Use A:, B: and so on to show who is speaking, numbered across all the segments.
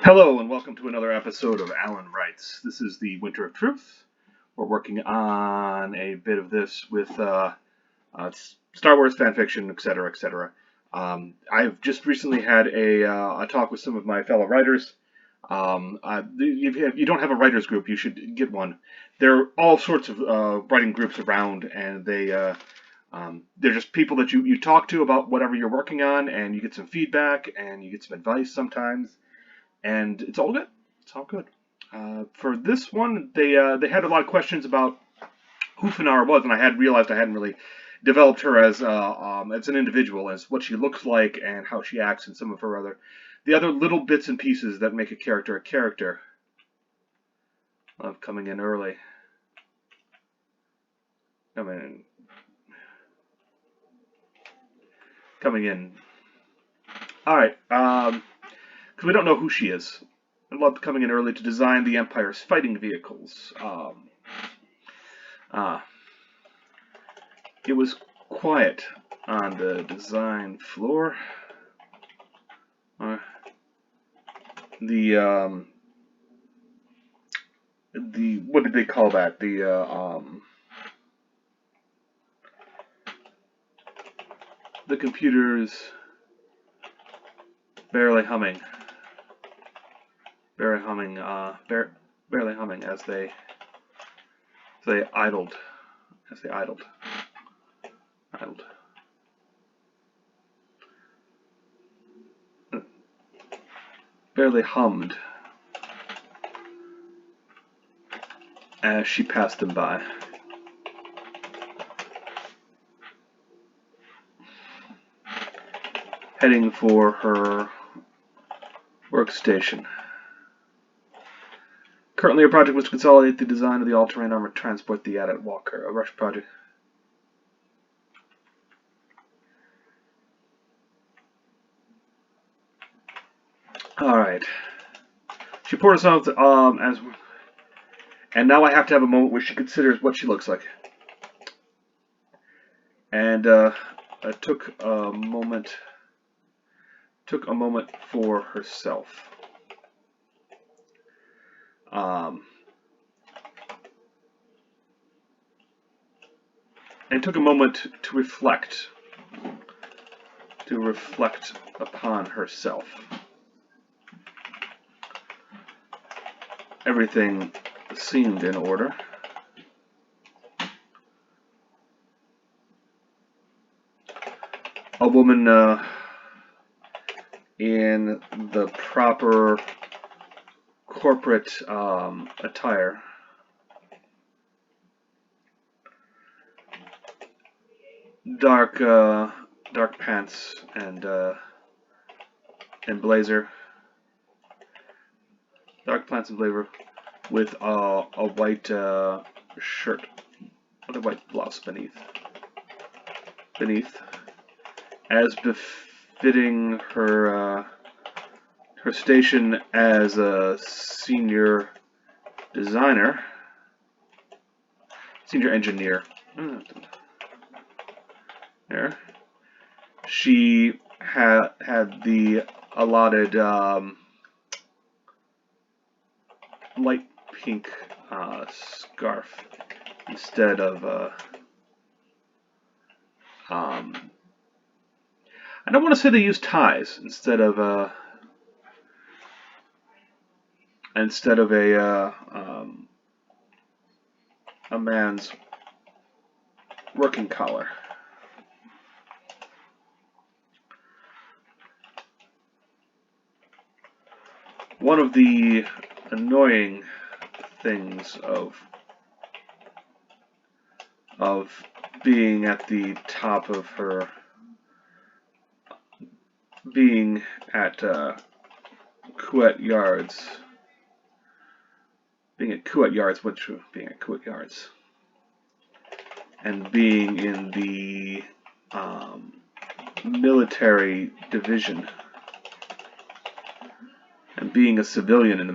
A: Hello and welcome to another episode of Alan Writes. This is the Winter of Truth. We're working on a bit of this with Star Wars fanfiction, etc., etc. I've just recently had a talk with some of my fellow writers. If you don't have a writers group, you should get one. There are all sorts of writing groups around, and they're just people that you talk to about whatever you're working on, and you get some feedback and you get some advice sometimes. And it's all good. It's all good. For this one, they had a lot of questions about who Finara was, and I had realized I hadn't really developed her as an individual, as what she looks like and how she acts, and some of her the other little bits and pieces that make a character a character. Love coming in early. Coming in. All right. Because we don't know who she is. I love coming in early to design the Empire's fighting vehicles. It was quiet on the design floor. The what did they call that? The computers barely humming. Barely humming as they idled. Barely hummed as she passed them by. Heading for her workstation. Currently, her project was to consolidate the design of the all-terrain armored transport, the Adat Walker, a rush project. Alright. She poured herself and now I have to have a moment where she considers what she looks like. And I took a moment for herself. And took a moment to reflect upon herself. Everything seemed in order. A woman in the proper corporate attire. Dark pants and blazer. Dark pants and blazer with a white shirt with a white blouse beneath, as befitting her station as a senior engineer. There, she had the allotted light pink scarf instead of I don't want to say they use ties instead of a man's working collar. One of the annoying things of being at the top of her, being at Kuwait Yards, and being in the military division, and being a civilian in the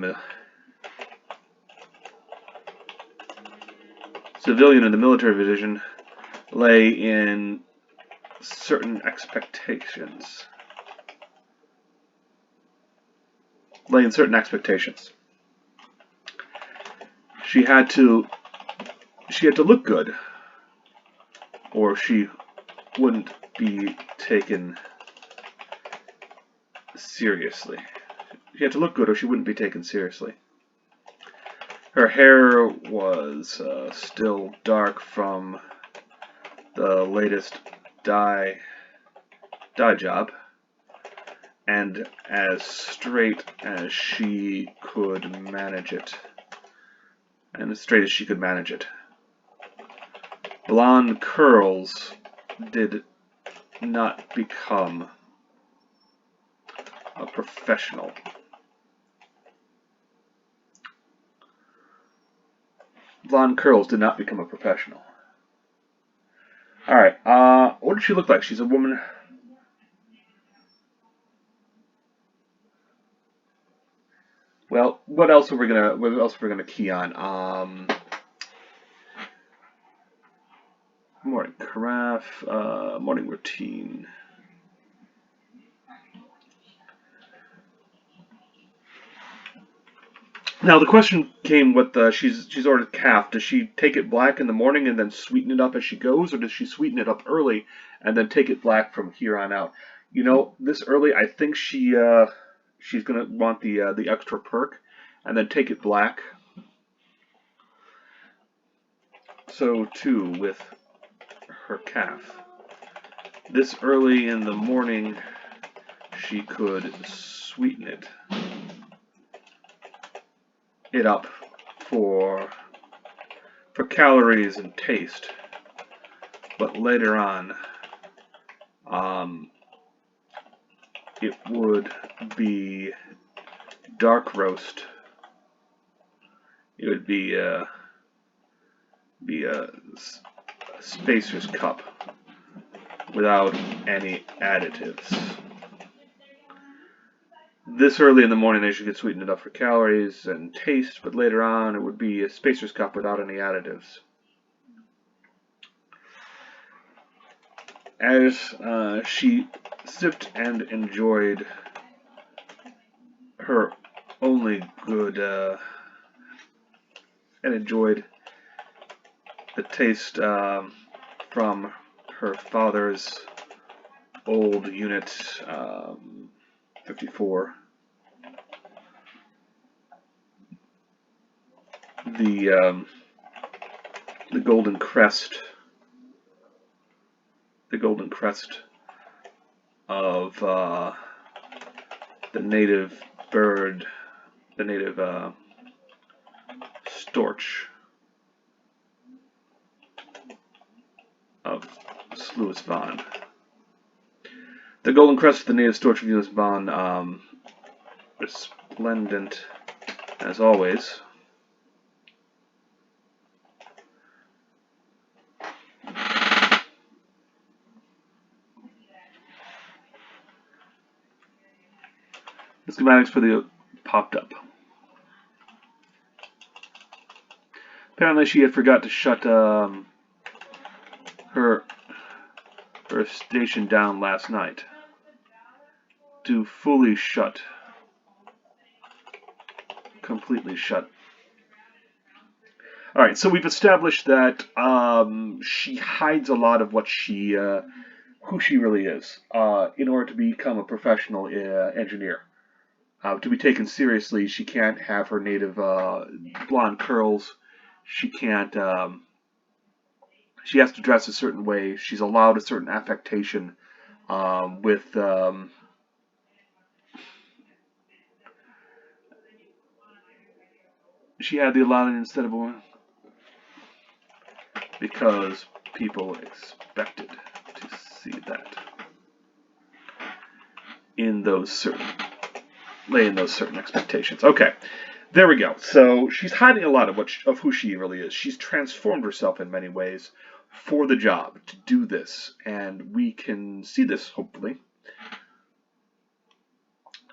A: military division lay in certain expectations lay in certain expectations. She had to look good, or she wouldn't be taken seriously. She had to look good, or she wouldn't be taken seriously. Her hair was still dark from the latest dye job, and as straight as she could manage it. Blonde curls did not become a professional. Blonde curls did not become a professional. Alright, what does she look like? She's a woman. Well, what else are we gonna key on? Morning carafe, morning routine. Now the question came with she's ordered calf. Does she take it black in the morning and then sweeten it up as she goes, or does she sweeten it up early and then take it black from here on out? You know, this early, I think she's gonna want the extra perk and then take it black. So too with her calf. This early in the morning, she could sweeten it up for calories and taste, but later on, it would be dark roast. It would be a spacer's cup without any additives. This early in the morning, she could sweeten it up for calories and taste, but later on, it would be a spacer's cup without any additives. As she sipped and enjoyed her only good, and enjoyed the taste from her father's old unit 54. The golden crest. The golden crest of the native bird, the native storch of Sluis Van. The golden crest of the native storch of Sluis Van, resplendent as always. The schematics for the popped up. Apparently she had forgot to shut her station down last night. To fully shut. Completely shut. Alright, so we've established that she hides a lot of what who she really is, in order to become a professional engineer. To be taken seriously, she can't have her native blonde curls. She can't. She has to dress a certain way. She's allowed a certain affectation with. She had the allowance instead of a woman because people expected to see that in those certain. Lay in those certain expectations. Okay, there we go. So she's hiding a lot of who she really is. She's transformed herself in many ways for the job to do this, and we can see this hopefully.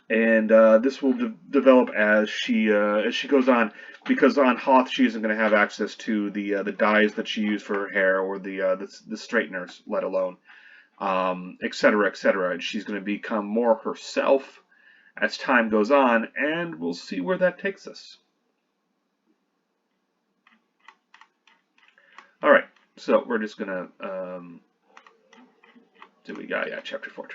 A: And this will develop as she goes on, because on Hoth she isn't going to have access to the dyes that she used for her hair or the straighteners, let alone etc., etc. And she's going to become more herself. as time goes on, and we'll see where that takes us. All right, so we're just gonna do we got chapter 4.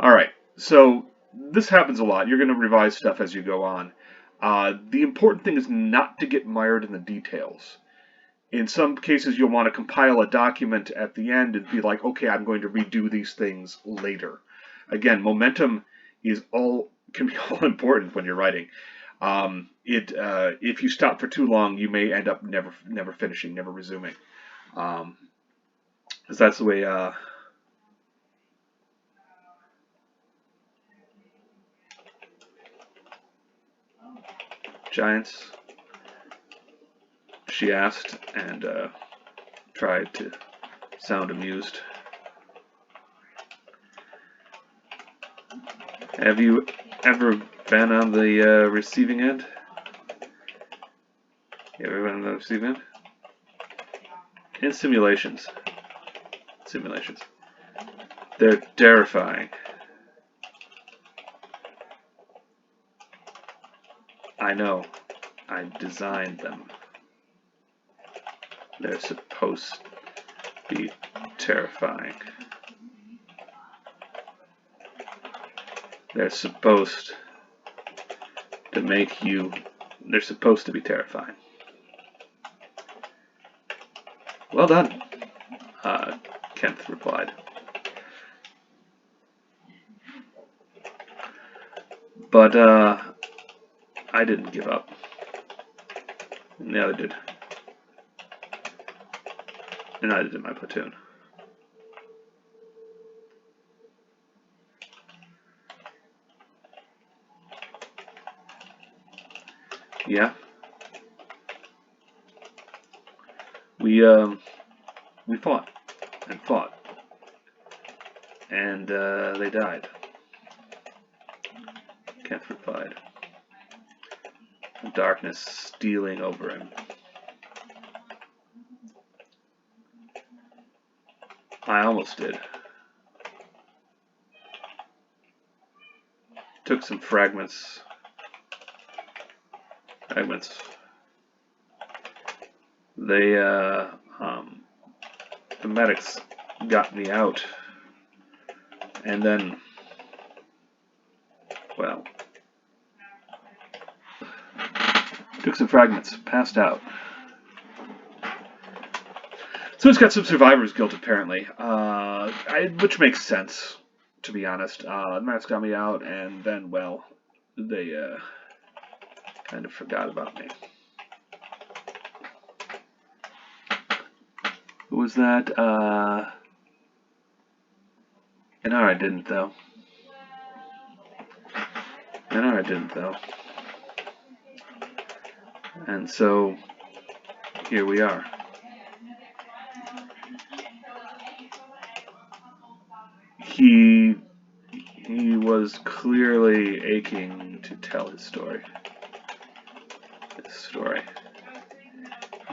A: All right, so this happens a lot. You're gonna revise stuff as you go on. The important thing is not to get mired in the details. In some cases, you'll want to compile a document at the end and be like, okay, I'm going to redo these things later. Again, momentum can be all important when you're writing. If you stop for too long, you may end up never finishing, never resuming. Because that's the way. Giants, she asked, and tried to sound amused. Have you ever been on the receiving end? You ever been on the receiving end? In simulations. They're terrifying. I know. I designed them. They're supposed to be terrifying. They're supposed to make you... They're supposed to be terrifying. Well done, Kent replied. But, I didn't give up. Neither did. And neither did my platoon. Yeah. We fought and fought. And they died. Kent replied. Darkness stealing over him. I almost did. Took some fragments. They, the medics got me out. And then, well, took some fragments, passed out. So it's got some survivor's guilt, apparently, which makes sense, to be honest. The medics got me out, and then, well, they kind of forgot about me. Who was that? And I didn't, though. And so, here we are. He clearly aching to tell his story.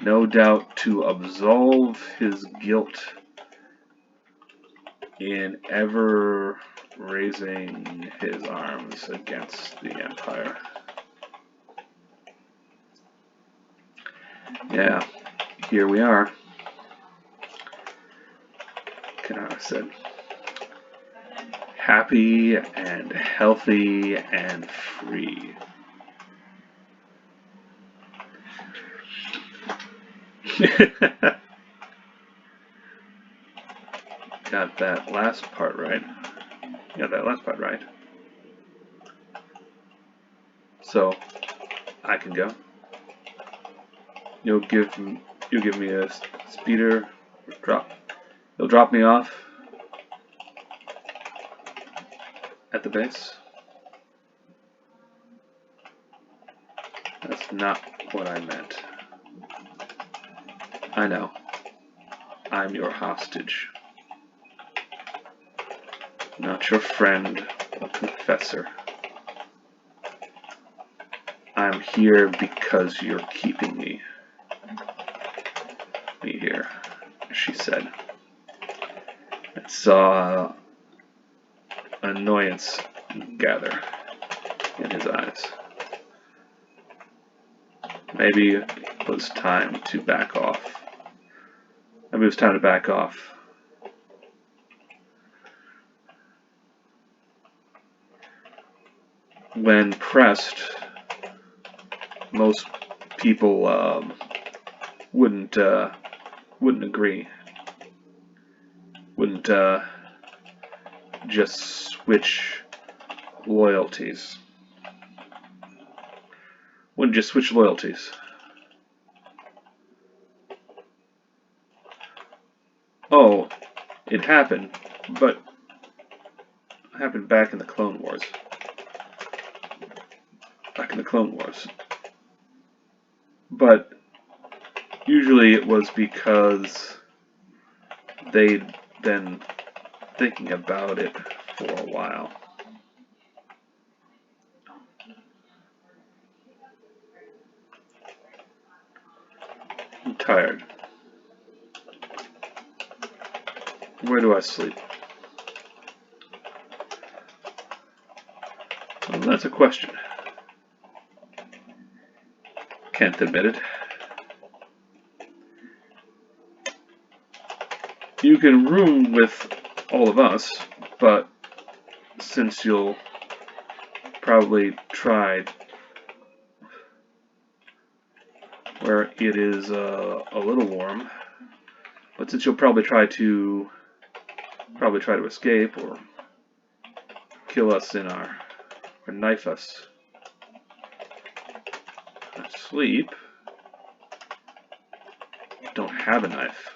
A: No doubt to absolve his guilt in ever raising his arms against the Empire. Yeah, here we are, Finara said. Happy and healthy and free. Got that last part right. So I can go. You'll give me a speeder drop. You'll drop me off at the base. That's not what I meant. I know. I'm your hostage. Not your friend or confessor. I'm here because you're keeping me here, she said. I saw annoyance gather in his eyes. Maybe it was time to back off. Maybe it was time to back off. When pressed, most people wouldn't agree. Wouldn't just switch loyalties. Wouldn't just switch loyalties. Oh, it happened, but it happened back in the Clone Wars. Back in the Clone Wars. But usually it was because they'd been thinking about it for a while. I'm tired. Where do I sleep? Well, that's a question. Kent admitted. You can room with all of us, but since you'll probably try where it is a little warm, but since you'll probably try to escape or kill us or knife us or sleep, don't have a knife.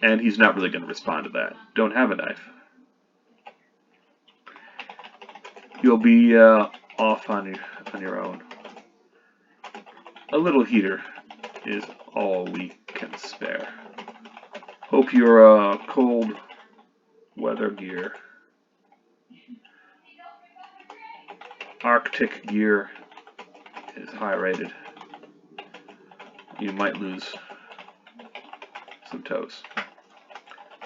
A: And he's not really going to respond to that. Don't have a knife. You'll be off on your own. A little heater is all we can spare. Hope your cold weather gear, Arctic gear, is high rated. You might lose some toes,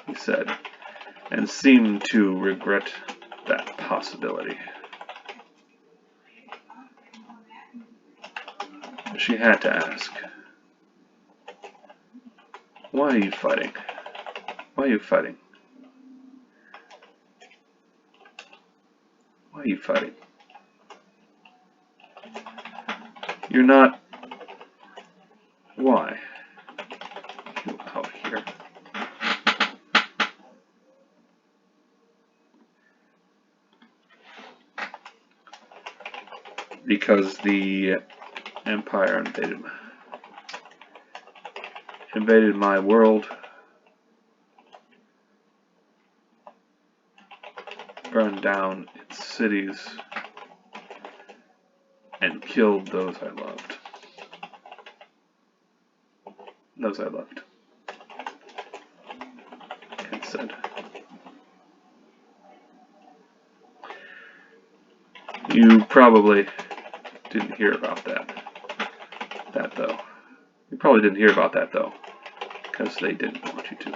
A: he said, and seemed to regret that possibility. She had to ask, "Why are you fighting? Why are you fighting? Why are you fighting? You're not... Why? You out here." Because the Empire invaded my world, burned down its cities, and killed those I loved. Those I loved, Kent said. You probably didn't hear about that though. You probably didn't hear about that though, because they didn't want you to.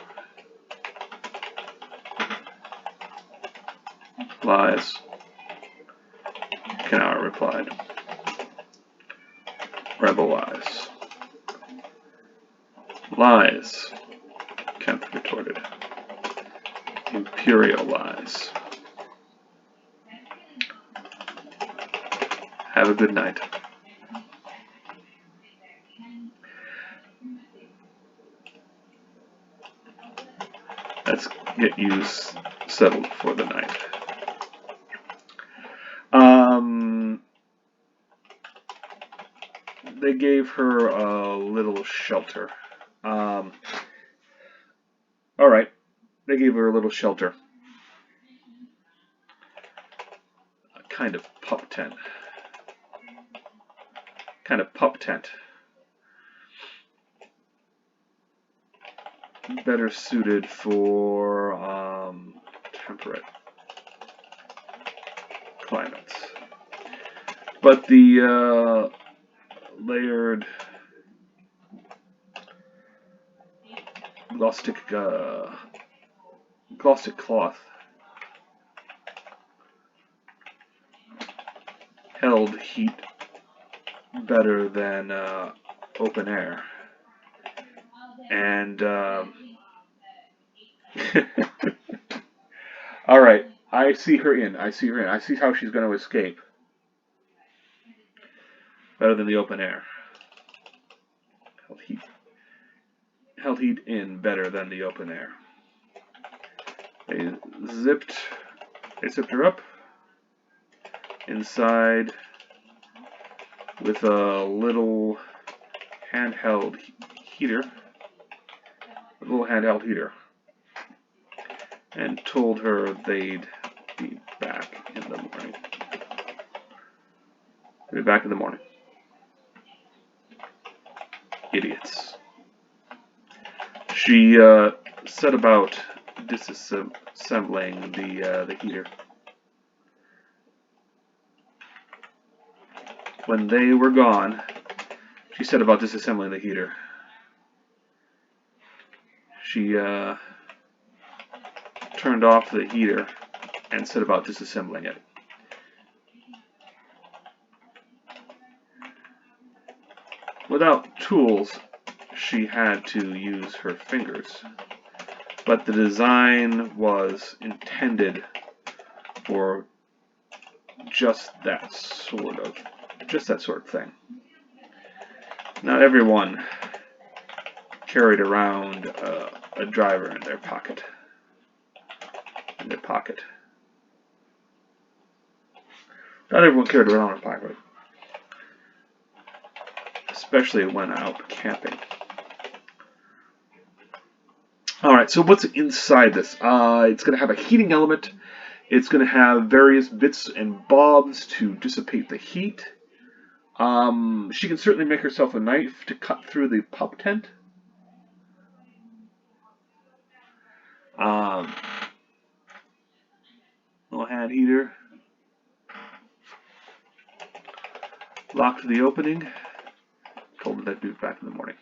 A: Lies, Finara replied. Rebel lies. Lies, Kent retorted. Imperial lies. Have a good night. Let's get you settled for the night. They gave her a little shelter. Alright, they gave her a little shelter. A kind of pup tent. Better suited for temperate climates. But the layered glaustic cloth held heat better than open air. And all right, I see her in. I see her in. I see how she's going to escape. Better than the open air. Held heat in better than the open air. They zipped her up inside with a little handheld heater. And told her they'd be back in the morning. They'd be back in the morning. Idiots. She set about disassembling the heater. When they were gone, she set about disassembling the heater. She turned off the heater and set about disassembling it. Without tools, she had to use her fingers, but the design was intended for just that sort of thing. Not everyone carried around a driver in their pocket. Not everyone carried around a pocket, especially when out camping. Alright, so what's inside this? It's going to have a heating element. It's going to have various bits and bobs to dissipate the heat. She can certainly make herself a knife to cut through the pup tent. Little hand heater. Locked the opening. Told her they'd be back in the morning.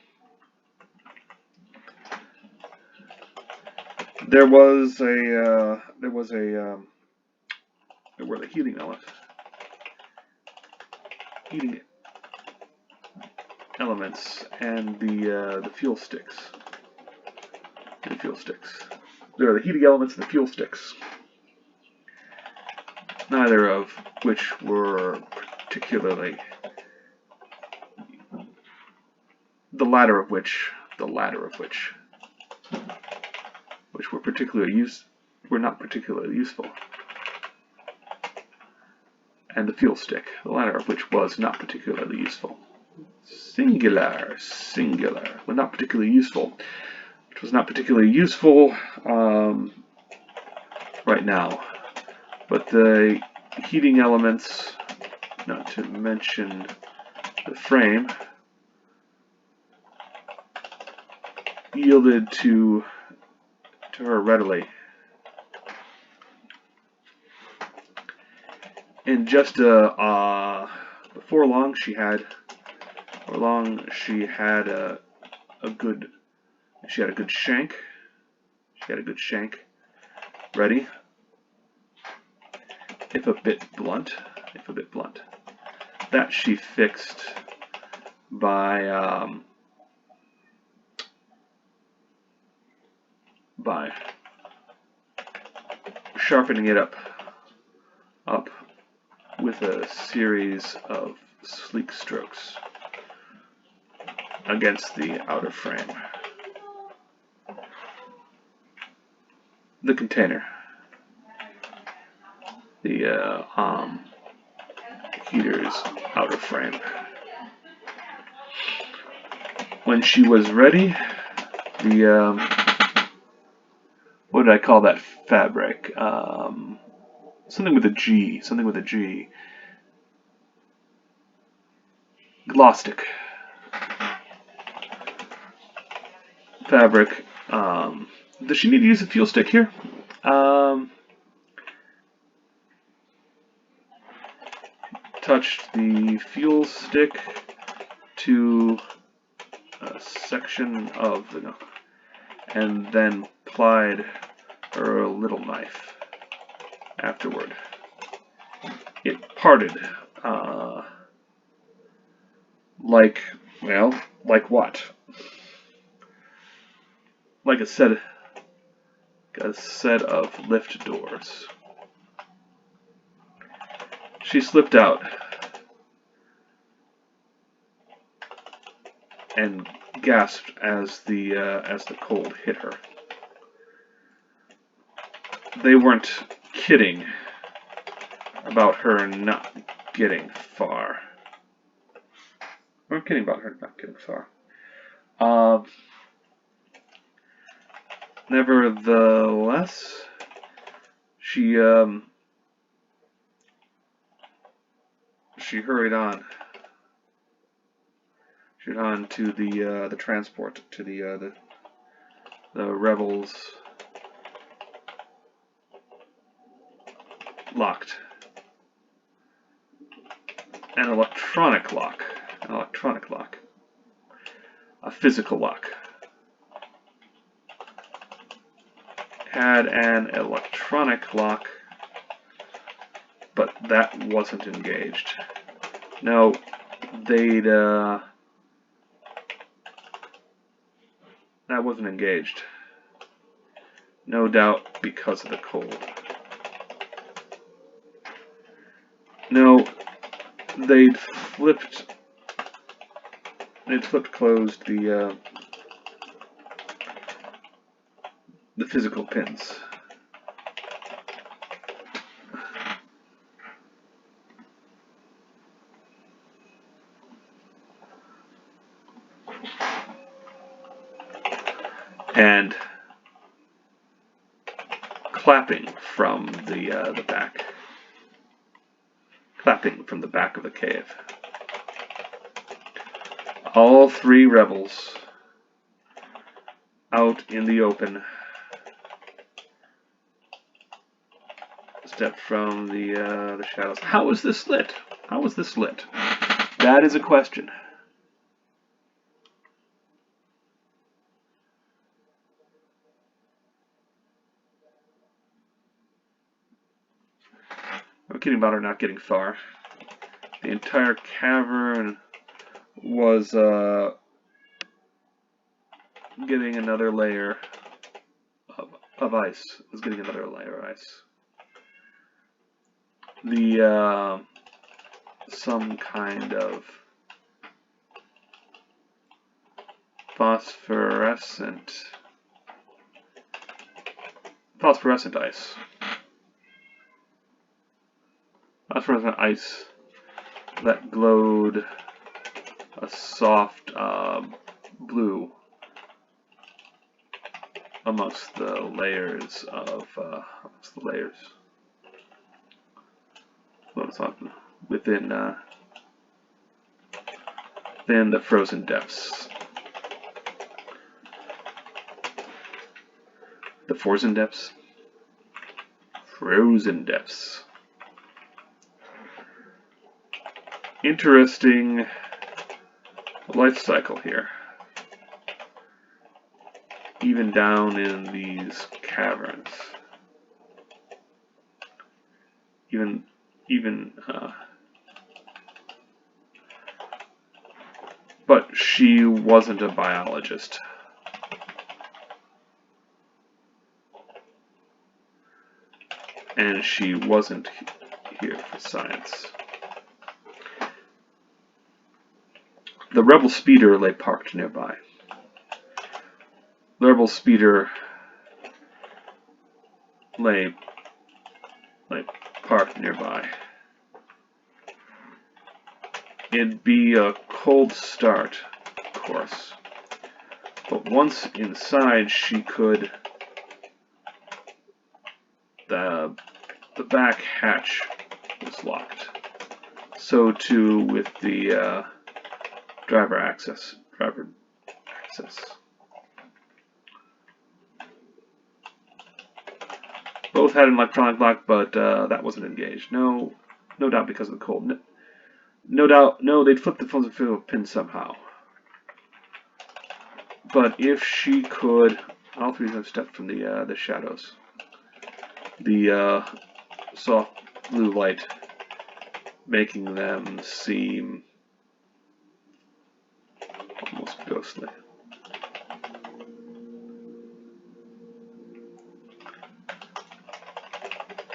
A: There were the heating elements and the fuel sticks. There are the heating elements and the fuel sticks. Neither of which were particularly. The latter of which were not particularly useful, and the fuel stick, the latter of which was not particularly useful. Singular, were not particularly useful. Which was not particularly useful right now, but the heating elements, not to mention the frame, yielded to her readily. And just before long, she had a good shank. She had a good shank ready, if a bit blunt. That she fixed by sharpening it up with a series of sleek strokes against the outer frame. The container, the heater's outer frame. When she was ready, what did I call that fabric? Something with a G. Glostic fabric. Does she need to use a fuel stick here? Touched the fuel stick to a section of the, and then plied her little knife afterward. It parted Uh, like, well, like what? Like a set of lift doors. She slipped out and gasped as the cold hit her. They weren't kidding about her not getting far. They weren't kidding about her not getting far. Nevertheless, she hurried on. She hurried on to the transport, to the rebels locked. An electronic lock. A physical lock. Had an electronic lock, but that wasn't engaged. No, that wasn't engaged. No doubt because of the cold. No, they'd flipped closed the physical pins. And clapping from the back. Clapping from the back of the cave. All three rebels out in the open stepped from the shadows. How was this lit? How was this lit? That is a question. I'm kidding about her not getting far. The entire cavern was getting another layer of ice. It was getting another layer of ice. The some kind of phosphorescent ice. Phosphorescent ice that glowed a soft blue amongst the layers within the frozen depths. The frozen depths? Frozen depths. Interesting life cycle here. Even down in these caverns. But she wasn't a biologist. And she wasn't here for science. The rebel speeder lay parked nearby. The rebel speeder lay parked nearby. It'd be a cold start, of course. But once inside, she could... The back hatch was locked. So too with the driver access. Both had an electronic lock, but that wasn't engaged. No doubt because of the cold. No doubt, no, they'd flipped the phone's pin somehow. But if she could, all three have stepped from the shadows. The soft blue light making them seem almost ghostly.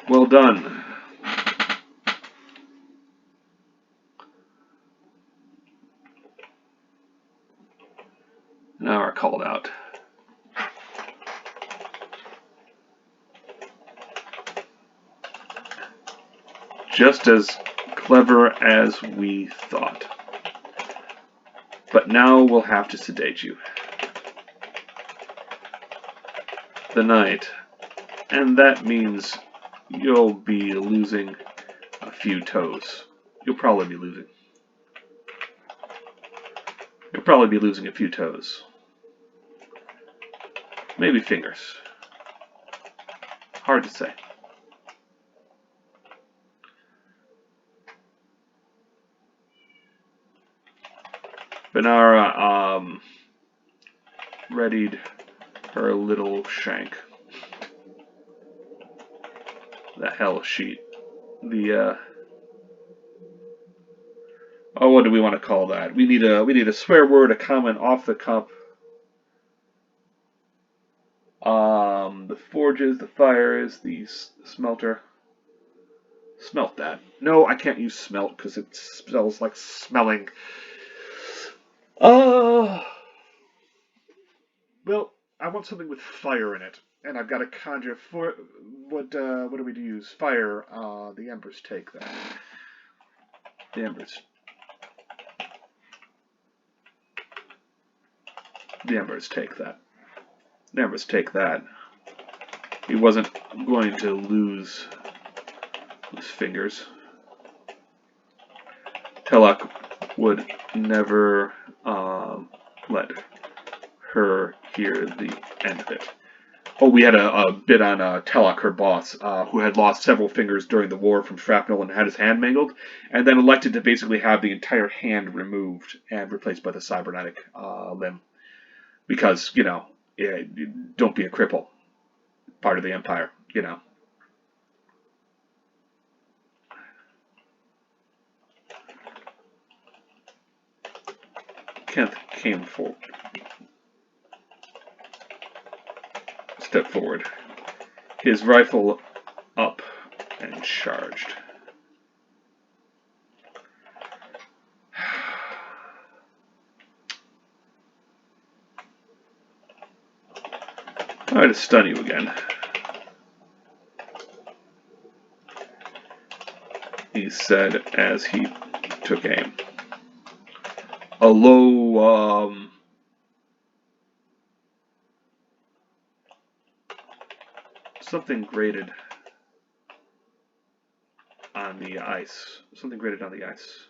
A: Well done. Now we're called out. Just as clever as we thought. But now we'll have to sedate you. The night. And that means you'll be losing a few toes. You'll probably be losing. You'll probably be losing a few toes. Maybe fingers. Hard to say. Finara readied her little shank. The hell sheet. The oh, what do we want to call that? We need a swear word, a comment off the cup. The forges, the fires, the smelter. Smelt that. No, I can't use smelt because it smells like smelling. Well, I want something with fire in it, and I've got to conjure for what do we use? Fire. The embers take that. The embers. The embers take that. The embers take that. He wasn't going to lose his fingers. Telok would never let her hear the end of it. Oh, we had a bit on Telok, her boss, who had lost several fingers during the war from shrapnel and had his hand mangled, and then elected to basically have the entire hand removed and replaced by the cybernetic limb. Because, you know, don't be a cripple. Part of the empire, you know. Kent came forward. Stepped forward. His rifle up and charged. Try to stun you again. He said as he took aim. A low, something grated on the ice. Something grated on the ice.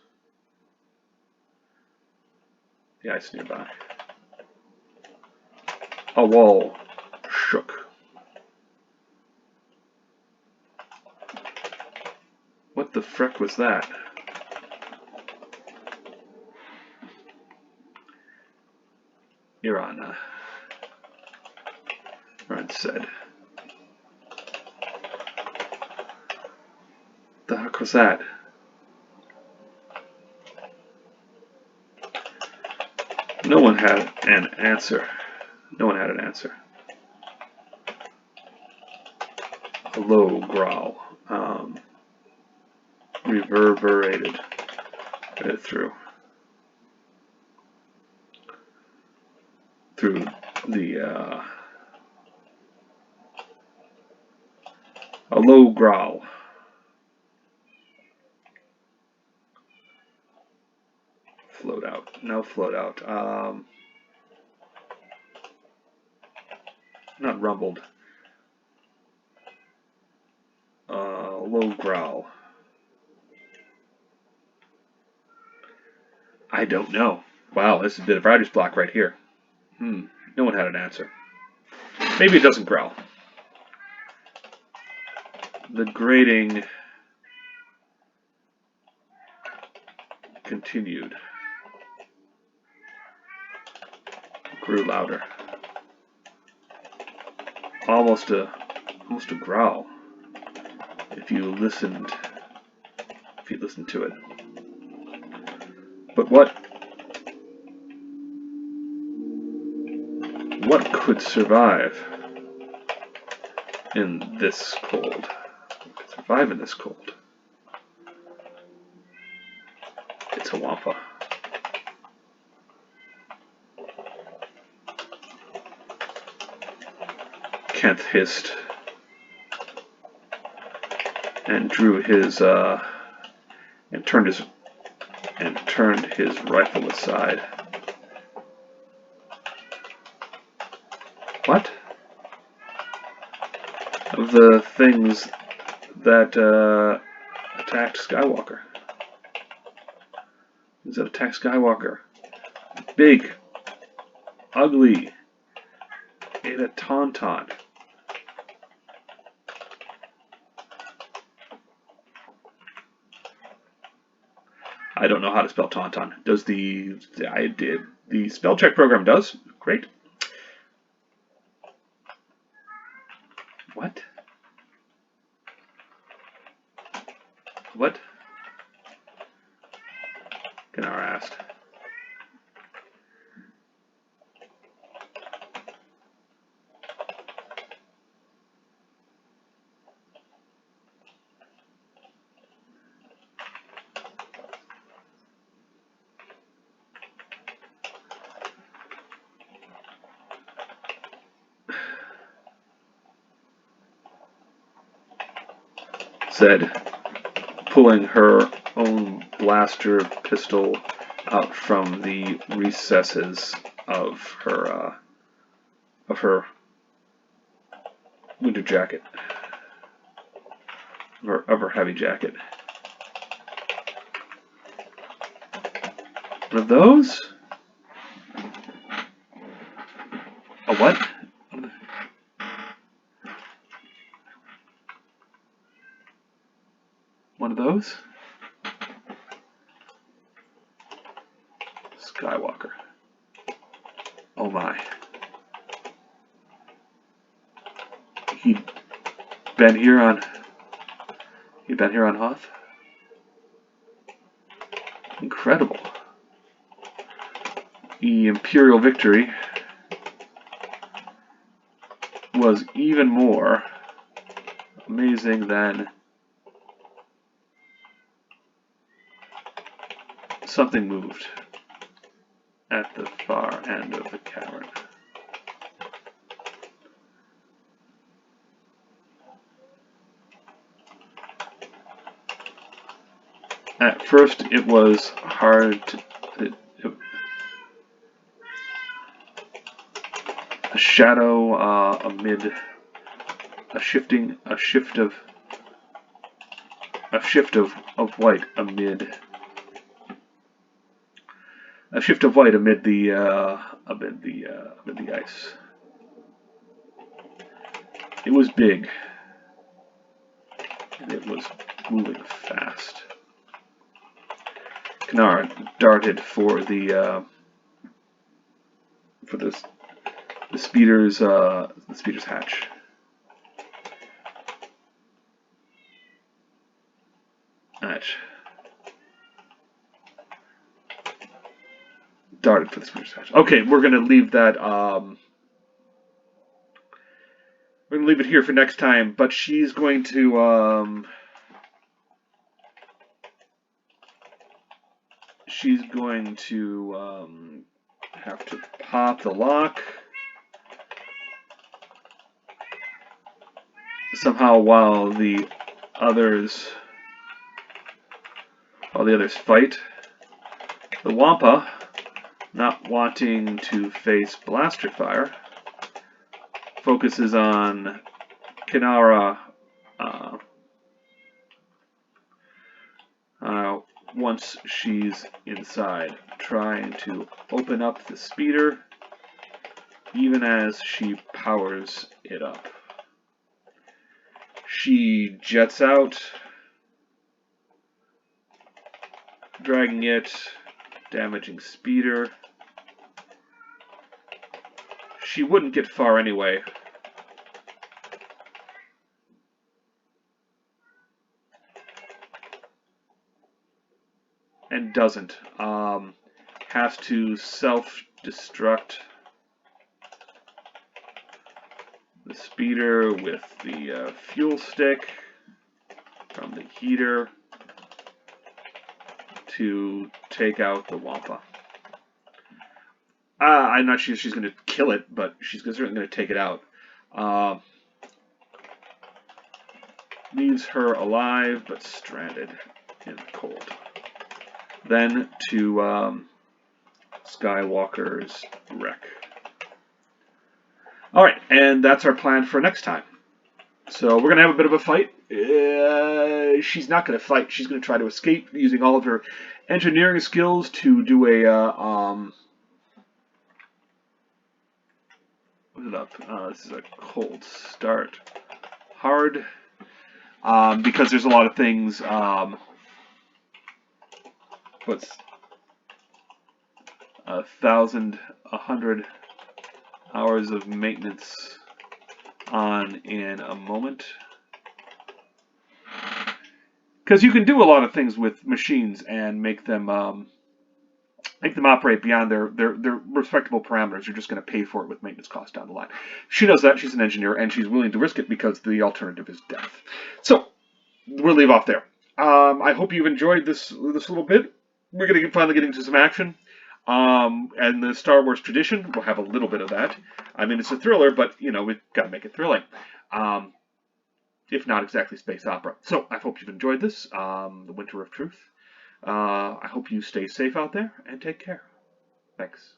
A: The ice nearby. A wall shook. What the frick was that? Irana, Ern said. The heck was that? No one had an answer. No one had an answer. A low growl reverberated through the a low growl. Float out. No, float out. Not rumbled. Low growl. I don't know. Wow, this is a bit of writer's block right here. No one had an answer. Maybe it doesn't growl. The grating continued. Grew louder. Almost a growl. If you listened if you listen to it. But what could survive in this cold? What could survive in this cold? It's a wampa. Kent hissed and drew his and turned his rifle aside. What? Of the things that attacked Skywalker. Things that attacked Skywalker. Big, ugly, ate a tauntaun. I don't know how to spell tauntaun. Does the spell check program does? Great. What? What? Finara asked. Said, pulling her own blaster pistol out from the recesses of her winter jacket, of her heavy jacket. One of those? A what? One of those? Skywalker. Oh my. He'd been here on Hoth? Incredible. The Imperial victory was even more amazing than something moved at the far end of the cavern. At first it was hard to... a shadow amid a shift of white amid the ice. It was big, and it was moving fast. Finara darted for the speeder's hatch. Darted for the speeder's hatch. Okay, we're gonna leave that. We're gonna leave it here for next time. But she's going to have to pop the lock somehow while the others fight. The wampa, not wanting to face blaster fire, focuses on Finara once she's inside, trying to open up the speeder even as she powers it up. She jets out, dragging it, damaging speeder. She wouldn't get far anyway. and doesn't. Has to self-destruct the speeder with the fuel stick from the heater to take out the wampa. I'm not sure she's going to kill it, but she's certainly going to take it out. Leaves her alive, but stranded in the cold. Then to Skywalker's wreck. Alright, and that's our plan for next time. So we're going to have a bit of a fight. She's not going to fight. She's going to try to escape using all of her engineering skills to do a... Put it up. This is a cold start. Hard. Because there's a lot of things... what's... 100 hours of maintenance on in a moment. Because you can do a lot of things with machines and make them operate beyond their respectable parameters. You're just going to pay for it with maintenance costs down the line. She knows that. She's an engineer, and she's willing to risk it because the alternative is death. So we'll leave off there. I hope you've enjoyed this little bit. We're going to finally get into some action. And the Star Wars tradition, we'll have a little bit of that. I mean, it's a thriller, but, you know, we've got to make it thrilling. If not exactly space opera. So, I hope you've enjoyed this, The Winter of Truth. I hope you stay safe out there, and take care. Thanks.